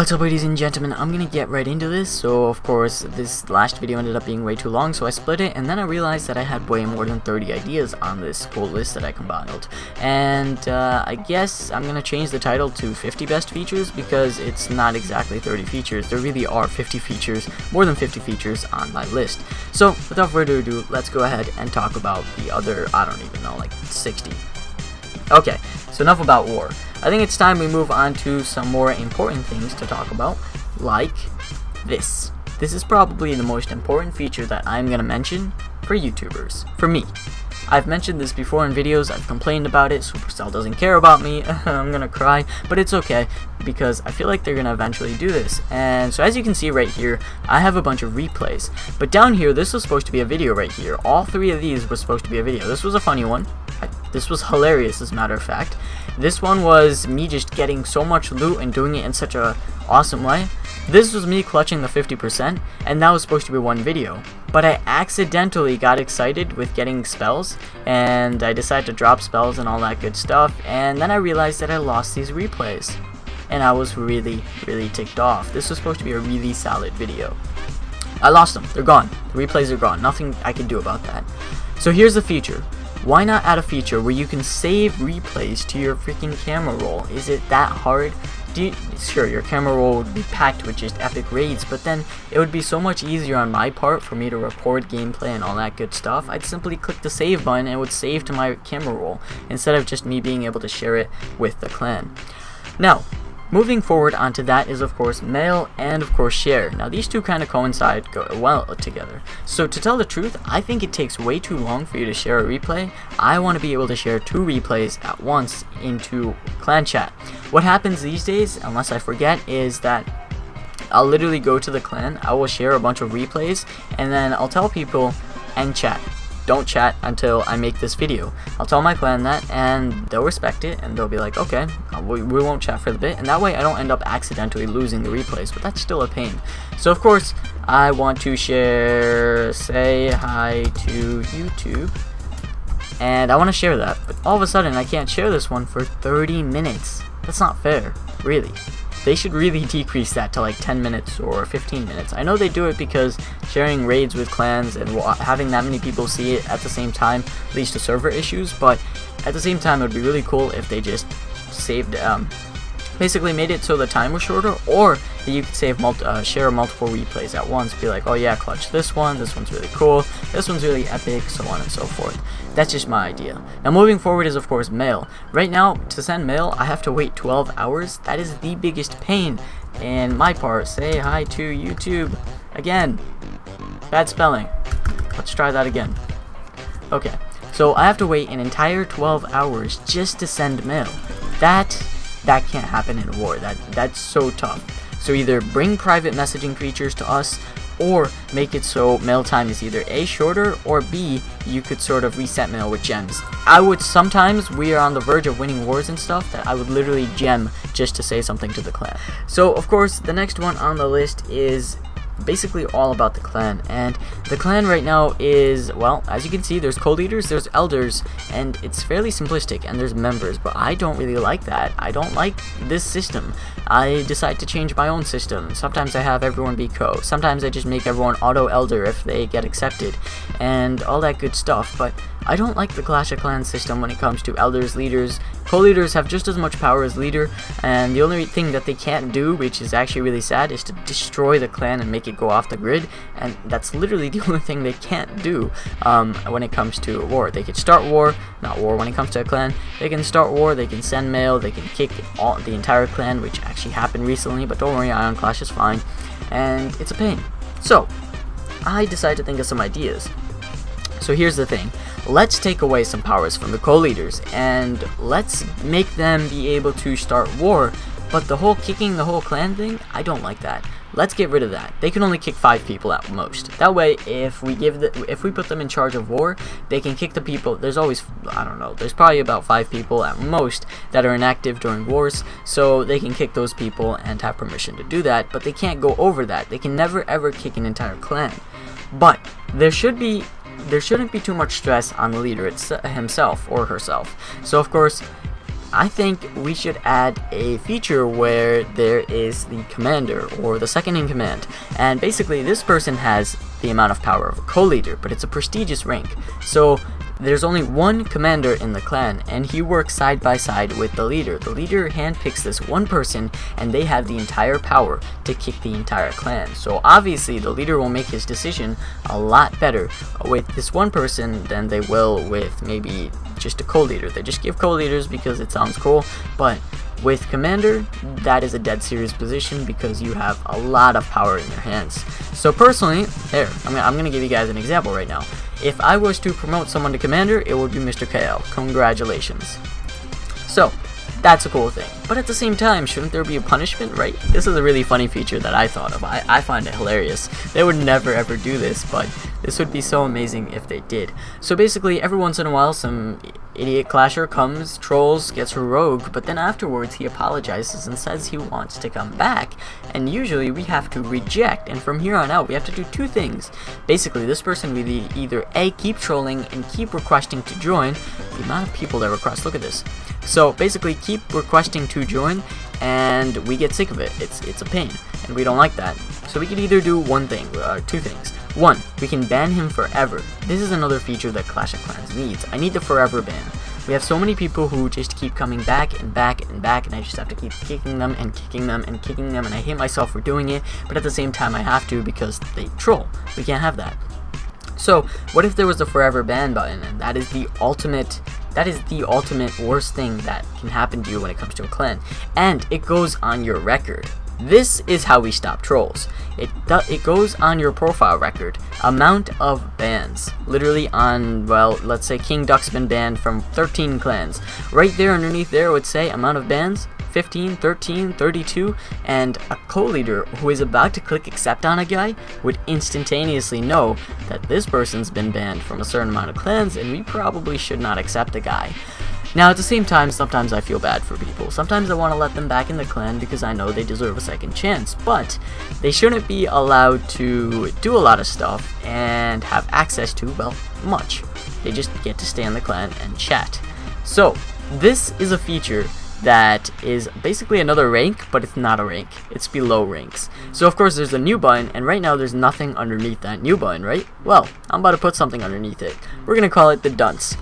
What's up, ladies and gentlemen? I'm gonna get right into this. So of course this last video ended up being way too long, so I split it, and then I realized that I had way more than 30 ideas on this cool list that I compiled, and I guess I'm gonna change the title to 50 best features, because it's not exactly 30 features. There really are 50 features, more than 50 features on my list. So without further ado, let's go ahead and talk about the other, I don't even know, like 60. Okay, so enough about war. I think it's time we move on to some more important things to talk about, like this. This is probably the most important feature that I'm going to mention for YouTubers, for me. I've mentioned this before in videos, I've complained about it, Supercell doesn't care about me, I'm gonna cry, but it's okay, because I feel like they're gonna eventually do this. And so as you can see right here, I have a bunch of replays, but down here, this was supposed to be a video right here. All three of these were supposed to be a video. This was a funny one. This was hilarious, as a matter of fact. This one was me just getting so much loot and doing it in such a awesome way. This was me clutching the 50%, and that was supposed to be one video. But I accidentally got excited with getting spells, and I decided to drop spells and all that good stuff, and then I realized that I lost these replays. And I was really ticked off. This was supposed to be a really solid video. I lost them. They're gone. The replays are gone. Nothing I can do about that. So here's the feature. Why not add a feature where you can save replays to your freaking camera roll? Is it that hard? Sure, your camera roll would be packed with just epic raids, but then it would be so much easier on my part for me to record gameplay and all that good stuff. I'd simply click the save button and it would save to my camera roll, instead of just me being able to share it with the clan. Now, moving forward onto that is of course mail and of course share. Now these two kind of coincide well together. So to tell the truth, I think it takes way too long for you to share a replay. I want to be able to share 2 replays at once into clan chat. What happens these days, unless I forget, is that I'll literally go to the clan, I will share a bunch of replays, and then I'll tell people, end chat. Don't chat until I make this video. I'll tell my clan that, and they'll respect it, and they'll be like, okay, we won't chat for the bit, and that way I don't end up accidentally losing the replays, but that's still a pain. So of course, I want to share, say hi to YouTube, and I want to share that, but all of a sudden I can't share this one for 30 minutes. That's not fair, really. They should really decrease that to like 10 minutes or 15 minutes. I know they do it because sharing raids with clans and having that many people see it at the same time leads to server issues, but at the same time it would be really cool if they just saved, basically made it so the time was shorter, or that you could share multiple replays at once. Be like, oh yeah, clutch this one's really cool, this one's really epic, so on and so forth. That's just my idea. Now moving forward is of course mail. Right now, to send mail, I have to wait 12 hours. That is the biggest pain. And my part, say hi to YouTube. Again, bad spelling. Let's try that again. Okay, so I have to wait an entire 12 hours just to send mail. That can't happen in a war. That's so tough. So either bring private messaging features to us, or make it so mail time is either A, shorter, or B, you could sort of reset mail with gems. Sometimes we are on the verge of winning wars and stuff that I would literally gem just to say something to the clan. So of course, the next one on the list is basically all about the clan, and the clan right now is, well, as you can see, there's co-leaders, there's elders, and it's fairly simplistic, and there's members, but I don't really like that. I don't like this system. I decide to change my own system. Sometimes I have everyone be co, sometimes I just make everyone auto elder if they get accepted, and all that good stuff, but I don't like the Clash of Clans system when it comes to elders, leaders. Co-leaders have just as much power as leader, and the only thing that they can't do, which is actually really sad, is to destroy the clan and make it go off the grid, and that's literally the only thing they can't do when it comes to a war. They could start war, not war when it comes to a clan. They can start war, they can send mail, they can kick the entire clan, which actually happened recently, but don't worry, I.O.N.C.L.A.S.H is fine, and it's a pain. So, I decided to think of some ideas. So here's the thing. Let's take away some powers from the co-leaders, and let's make them be able to start war, but the whole kicking the whole clan thing, I don't like that. Let's get rid of that. They can only kick 5 people at most. That way, if we put them in charge of war, they can kick the people. There's always, I don't know, there's probably about 5 people at most that are inactive during wars, so they can kick those people and have permission to do that, but they can't go over that. They can never ever kick an entire clan. But there shouldn't be too much stress on the leader himself or herself. So of course, I think we should add a feature where there is the commander, or the second in command, and basically this person has the amount of power of a co-leader, but it's a prestigious rank. So there's only one commander in the clan, and he works side by side with the leader. The leader handpicks this one person, and they have the entire power to kick the entire clan. So obviously the leader will make his decision a lot better with this one person than they will with maybe just a co-leader. They just give co-leaders because it sounds cool, but with commander, that is a dead serious position because you have a lot of power in your hands. So personally, I'm gonna give you guys an example right now. If I was to promote someone to commander, it would be Mr. K.L. Congratulations. So that's a cool thing, but at the same time, shouldn't there be a punishment, right? This is a really funny feature that I thought of. I find it hilarious. They would never ever do this, but this would be so amazing if they did. So basically, every once in a while, some idiot clasher comes, trolls, gets a rogue, but then afterwards he apologizes and says he wants to come back, and usually we have to reject, and from here on out we have to do two things. Basically, this person will either A, keep trolling and keep requesting to join. The amount of people that request, look at this. So basically, keep requesting to join, and we get sick of it. It's a pain, and we don't like that. So we can either do two things. One, we can ban him forever. This is another feature that Clash of Clans needs. I need the forever ban. We have so many people who just keep coming back and back and back, and I just have to keep kicking them and kicking them and kicking them, and I hate myself for doing it, but at the same time I have to because they troll. We can't have that. So what if there was a forever ban button, and that is the ultimate worst thing that can happen to you when it comes to a clan, and it goes on your record. This is how we stop trolls. It goes on your profile record. Amount of bans. Literally on, well, let's say King Duck's been banned from 13 clans. Right there underneath there would say amount of bans, 15, 13, 32, and a co-leader who is about to click accept on a guy would instantaneously know that this person's been banned from a certain amount of clans, and we probably should not accept the guy. Now, at the same time, sometimes I feel bad for people. Sometimes I want to let them back in the clan because I know they deserve a second chance, but they shouldn't be allowed to do a lot of stuff and have access to, well, much. They just get to stay in the clan and chat. So, this is a feature that is basically another rank, but it's not a rank. It's below ranks. So of course there's a new button, and right now there's nothing underneath that new button, right? Well, I'm about to put something underneath it. We're gonna call it the dunce.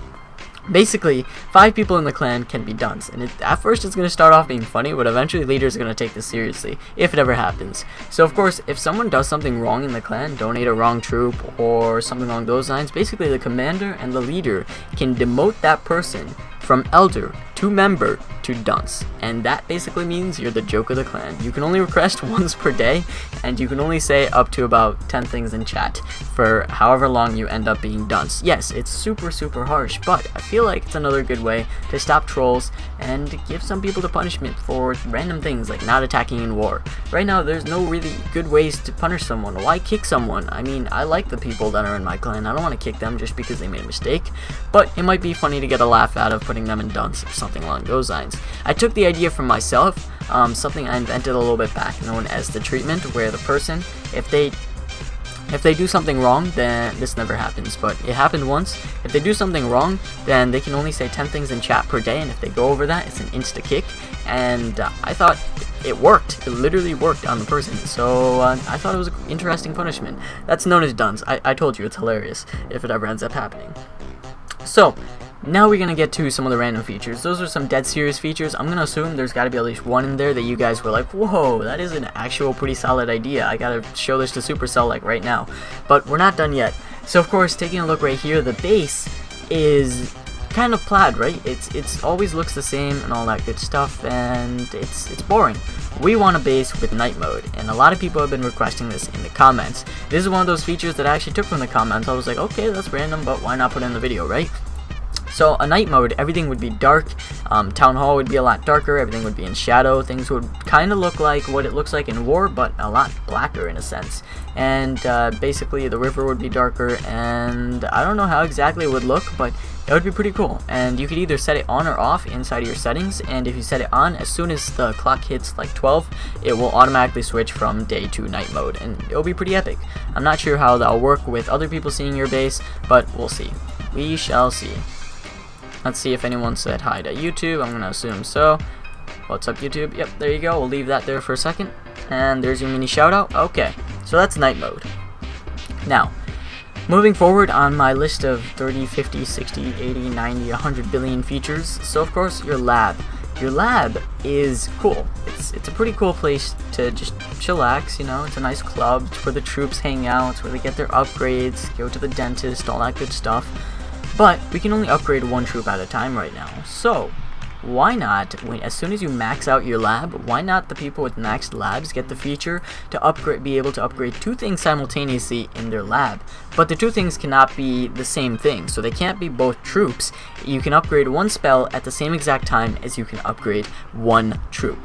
Basically, 5 people in the clan can be dunce, and at first it's going to start off being funny, but eventually leaders are going to take this seriously, if it ever happens. So of course, if someone does something wrong in the clan, donate a wrong troop, or something along those lines, basically the commander and the leader can demote that person from elder to member to dunce, and that basically means you're the joke of the clan. You can only request once per day, and you can only say up to about 10 things in chat for however long you end up being dunce. Yes, it's super harsh, but I feel like it's another good way to stop trolls and give some people the punishment for random things like not attacking in war. Right now there's no really good ways to punish someone. Why kick someone? I mean, I like the people that are in my clan. I don't want to kick them just because they made a mistake, but it might be funny to get a laugh out of putting them in dunce or something along those lines. I took the idea from myself, something I invented a little bit back, known as the treatment, where the person, if they do something wrong, then this never happens, but it happened once. If they do something wrong, then they can only say 10 things in chat per day, and if they go over that, it's an insta kick. And I thought it worked. It literally worked on the person. So I thought it was an interesting punishment. That's known as dunce. I told you, it's hilarious if it ever ends up happening. So now we're going to get to some of the random features. Those are some dead serious features. I'm going to assume there's got to be at least one in there that you guys were like, whoa, that is an actual pretty solid idea. I got to show this to Supercell like right now. But we're not done yet. So of course, taking a look right here, the base is kind of plaid, right? It's always looks the same and all that good stuff, and it's boring. We want a base with night mode, and a lot of people have been requesting this in the comments. This is one of those features that I actually took from the comments. I was like, okay, that's random, but why not put it in the video, right? So a night mode, everything would be dark, Town Hall would be a lot darker, everything would be in shadow, things would kind of look like what it looks like in war, but a lot blacker in a sense. And basically the river would be darker, and I don't know how exactly it would look, but it would be pretty cool. And you could either set it on or off inside of your settings, and if you set it on, as soon as the clock hits like 12, it will automatically switch from day to night mode, and it'll be pretty epic. I'm not sure how that'll work with other people seeing your base, but we'll see. We shall see. Let's see if anyone said hi to YouTube. I'm gonna assume so. What's up, YouTube? Yep, there you go. We'll leave that there for a second. And there's your mini shout out. Okay, so that's night mode. Now, moving forward on my list of 30, 50, 60, 80, 90, 100 billion features, so of course your lab. Your lab is cool. It's a pretty cool place to just chillax, you know. It's a nice club. It's where the troops hang out. It's where they get their upgrades, go to the dentist, all that good stuff. But we can only upgrade one troop at a time right now. So why not, as soon as you max out your lab, why not the people with maxed labs get the feature to be able to upgrade 2 things simultaneously in their lab? But the 2 things cannot be the same thing, so they can't be both troops. You can upgrade 1 spell at the same exact time as you can upgrade 1 troop.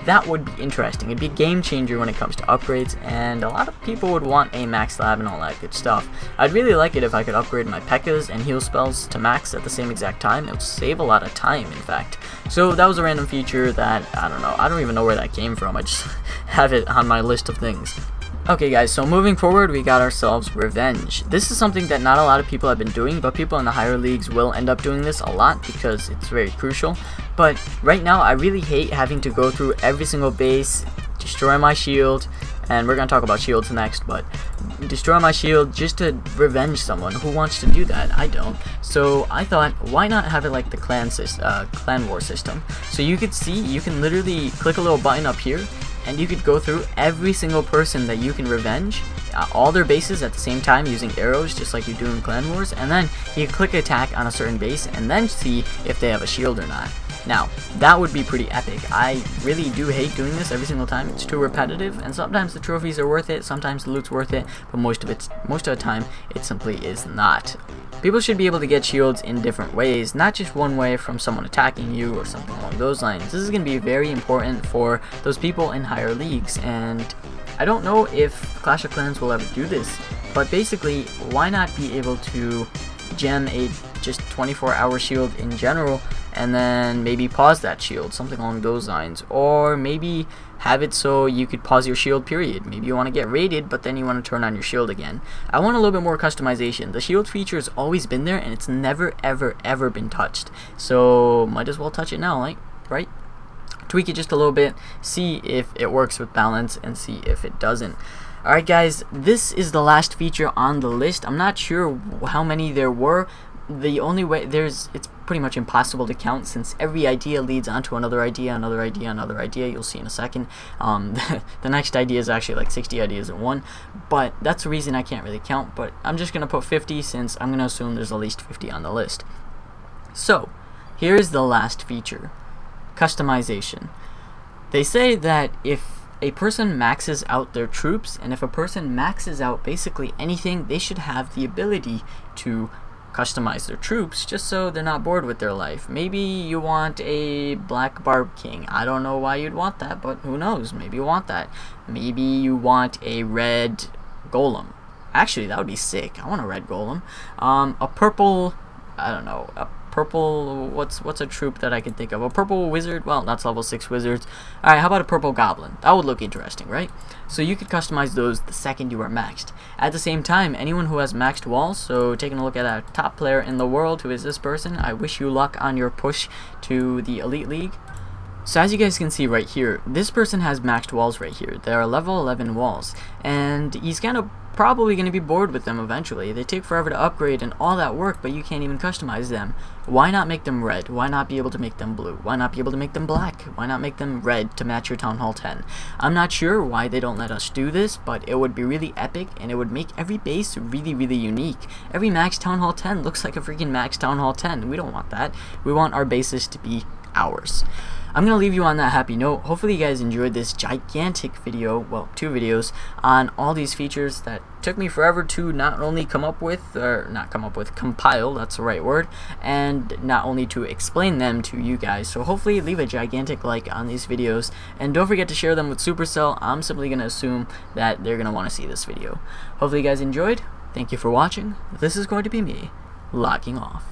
That would be interesting. It'd be a game changer when it comes to upgrades, and a lot of people would want a max lab and all that good stuff. I'd really like it if I could upgrade my P.E.K.K.A.s and heal spells to max at the same exact time. It would save a lot of time, in fact. So that was a random feature that, I don't know, I don't even know where that came from. I just have it on my list of things. Okay guys, so moving forward, we got ourselves Revenge. This is something that not a lot of people have been doing, but people in the higher leagues will end up doing this a lot because it's very crucial. But right now, I really hate having to go through every single base, destroy my shield, and we're going to talk about shields next, but destroy my shield just to revenge someone. Who wants to do that? I don't. So I thought, why not have it like the clan war system? So you could see, you can literally click a little button up here, and you could go through every single person that you can revenge, all their bases at the same time using arrows, just like you do in Clan Wars, and then you click attack on a certain base, and then see if they have a shield or not. Now, that would be pretty epic. I really do hate doing this every single time. It's too repetitive, and sometimes the trophies are worth it, sometimes the loot's worth it, but most of the time, it simply is not. People should be able to get shields in different ways, not just one way from someone attacking you or something along those lines. This is going to be very important for those people in higher leagues, and I don't know if Clash of Clans will ever do this, but basically, why not be able to gem a just 24-hour shield in general, and then maybe pause that shield, something along those lines, or maybe have it so you could pause your shield period. Maybe you want to get raided, but then you want to turn on your shield again. I want a little bit more customization. The shield feature has always been there, and it's never ever been touched, so might as well touch it now, like, right? Tweak it just a little bit, see if it works with balance, and see if it doesn't. Alright guys, this is the last feature on the list. I'm not sure how many there were. The only way, it's pretty much impossible to count, since every idea leads onto another idea, another idea, another idea. You'll see in a second. The next idea is actually like 60 ideas in one, but that's the reason I can't really count. But I'm just gonna put 50, since I'm gonna assume there's at least 50 on the list. So here's the last feature: customization. They say that if a person maxes out their troops, and if a person maxes out basically anything, they should have the ability to customize their troops just so they're not bored with their life. Maybe you want a black Barb King. I don't know why you'd want that, but who knows? Maybe you want that. Maybe you want a red Golem. Actually, that would be sick. I want a red Golem. A purple, I don't know, a purple, what's a troop that I can think of? A purple wizard? Well, that's level 6 wizards. Alright, how about a purple goblin? That would look interesting, right? So you could customize those the second you are maxed. At the same time, anyone who has maxed walls, so taking a look at a top player in the world, who is this person, I wish you luck on your push to the Elite League. So as you guys can see right here, this person has maxed walls right here. They are level 11 walls, and he's kind of probably going to be bored with them eventually. They take forever to upgrade and all that work, but you can't even customize them. Why not make them red? Why not be able to make them blue? Why not be able to make them black? Why not make them red to match your Town Hall 10? I'm not sure why they don't let us do this, but it would be really epic, and it would make every base really unique. Every max Town Hall 10 looks like a freaking max Town Hall 10. We don't want that. We want our bases to be ours. I'm going to leave you on that happy note. Hopefully you guys enjoyed this gigantic video, well, 2 videos, on all these features that took me forever to not only compile, that's the right word, and not only to explain them to you guys. So hopefully leave a gigantic like on these videos, and don't forget to share them with Supercell. I'm simply going to assume that they're going to want to see this video. Hopefully you guys enjoyed. Thank you for watching. This is going to be me, logging off.